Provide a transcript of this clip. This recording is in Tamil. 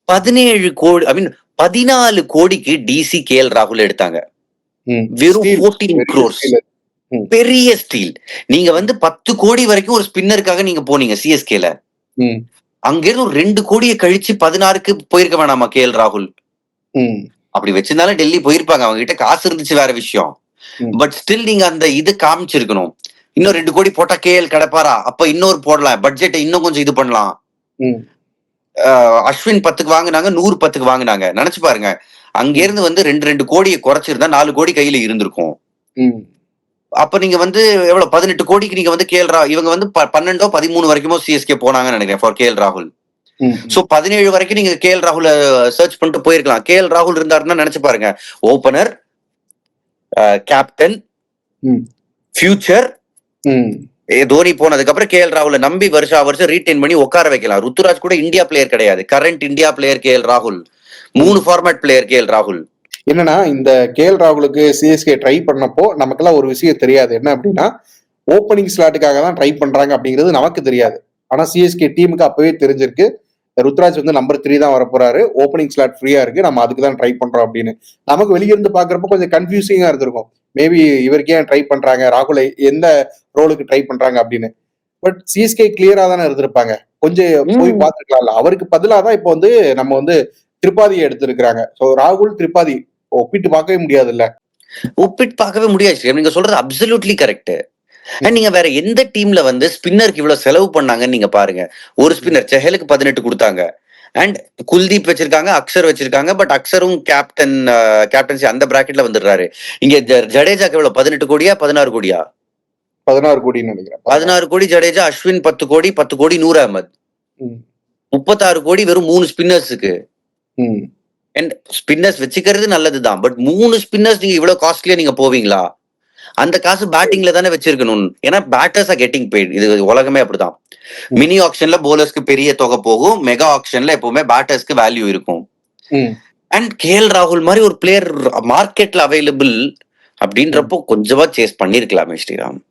17 கோடி ஐ மீன் 14 கோடிக்கு டிசி கேஎல் ராகுல் எடுத்தாங்க. வெறும் ஸ்டீல் 14 பெரிய crores. ஸ்டீல். பெரிய ஸ்டீல். நீங்க வந்து 10 கோடி வரைக்கும் ஒரு ஸ்பின்னருக்காக நீங்க போனீங்க சிஎஸ்கேல. அங்கிருந்து ஒரு 2 கோடியை கழிச்சு 16க்கு போயிருக்க வேணாமா கேஎல் ராகுல்? அப்படி வச்சிருந்தாலும் டெல்லி போயிருப்பாங்க. அவங்க கிட்ட காசு இருந்துச்சு வேற விஷயம். பட் ஸ்டில் நீங்க அந்த இது காமிச்சிருக்கணும். இன்னும் 2 கோடி போட்டா கேஎல் கிடைப்பாரா? அப்ப இன்னொரு போடலாம். பட்ஜெட்டை இன்னும் கொஞ்சம் இது பண்ணலாம். அஸ்வின் 10க்கு வாங்கினாங்க, 100 10க்கு வாங்கினாங்க. நினைச்சு பாருங்க. அங்க இருந்து வந்து 2 கோடியை குறைச்சிருந்தா 4 கோடி கையில இருந்திருக்கும். அப்ப நீங்க வந்து எவ்வளவு 18 கோடிக்கு நீங்க வந்து கேஎல் இவங்க வந்து 12 13 வரைக்குமோ சிஎஸ்கே போனாங்கன்னு நினைக்கிறேன் ஃபார் கேஎல் ராகுல். சோ 17 வரைக்கும் நீங்க கேஎல் ராகுல சர்ச் பண்ணிட்டு போயிருக்கலாம். கேஎல் ராகுல் இருந்தாருன்னா நினைச்சு பாருங்க. ஓபனர், கேப்டன், ஃபியூச்சர், தோனி போனதுக்கு அப்புறம் கேஎல் ராகுல நம்பி வருஷம் ரீடைன் பண்ணி உட்கார வைக்கலாம். ருத்துராஜ் கூட இந்தியா பிளேயர் கிடையாது. கரண்ட் இந்தியா பிளேயர் கேஎல் ராகுல். 3 ஃபார்மேட் பிளேயர் கேஎல் ராகுல். என்னன்னா இந்த கேஎல் ராகுலுக்கு சிஎஸ்கே ட்ரை பண்ணப்போ நமக்கெல்லாம் ஒரு விஷயம் தெரியாது. என்ன அப்படின்னா ஓப்பனிங் ஸ்லாட்டுக்காக தான் ட்ரை பண்றாங்க அப்படிங்கிறது நமக்கு தெரியாது. ஆனா சிஎஸ்கே டீமுக்கு அப்பவே தெரிஞ்சிருக்கு ருத்ராஜ் வந்து நம்பர் 3 தான் வரப்போறாரு, ஓப்பனிங் ஸ்லாட் ஃப்ரீயா இருக்கு, நம்ம அதுக்கு தான் ட்ரை பண்றோம் அப்படின்னு. நமக்கு வெளியிருந்து பாக்குறப்ப கொஞ்சம் கன்ஃபியூசிங்கா இருந்திருக்கும். மேபி இவருக்கு ஏன் ட்ரை பண்றாங்க, ராகுலை எந்த ரோலுக்கு ட்ரை பண்றாங்க அப்படின்னு. பட் சிஎஸ்கே கிளியரா தானே இருந்திருப்பாங்க. கொஞ்சம் போய் பார்த்துக்கலாம்ல. அவருக்கு பதிலாக தான் இப்போ வந்து நம்ம வந்து திரிபாதியை எடுத்திருக்கிறாங்க. ஸோ ராகுல் திரிபாதி ஒப்பிட்டு பார்க்கவே முடியாது இல்ல. ஒப்பிட்டு பார்க்கவே முடியாது. நீங்க சொல்றது அப்சல்யூட்லி கரெக்ட். நீங்க வேற எந்த டீம்ல வந்து ஸ்பின்னருக்கு இவ்வளவு செலவு பண்ணாங்கன்னு நீங்க பாருங்க. ஒரு ஸ்பின்னர் செஹலுக்கு 18 கொடுத்தாங்க. அண்ட் குல்தீப் வச்சிருக்காங்க, அக்ஷர் வச்சிருக்காங்க. பட் அக்ஷரும் கேப்டன்சி அந்த பிராக்கெட்ல வந்துடுறாரு. இங்க ஜடேஜாக்கு எவ்வளவு 18 கோடியா 16 கோடியா? 16 கோடின்னு நினைக்கிறேன். 16 கோடி ஜடேஜா, அஸ்வின் 10 கோடி, 10 கோடி நூர் அகமது. 36 கோடி வெறும் 3 ஸ்பின்னர்ஸுக்கு. அண்ட் ஸ்பின்னர்ஸ் வச்சுக்கிறது நல்லதுதான். பட் 3 ஸ்பின்னர்ஸ் நீங்க இவ்வளவு காஸ்ட்லியா நீங்க போவீங்களா? அந்த காசு பேட்டிங்ல தானே வச்சிருக்கணும். ஏன்னா பேட்டர்ஸ் ஆர் கெட்டிங் பெய்ட். இது உலகமே அப்படிதான். மினி ஆக்ஷன்ல போலர்ஸ்க்கு பெரிய தொகை போகும். மெகா ஆக்ஷன்ல எப்பவுமே பேட்டர்ஸ்க்கு வேல்யூ இருக்கும். அண்ட் கேஎல் ராகுல் மாதிரி ஒரு பிளேயர் மார்க்கெட்ல அவைலபிள் அப்படின்றப்போ கொஞ்சமா சேஸ் பண்ணிருக்கலாமே ஸ்ரீராம்.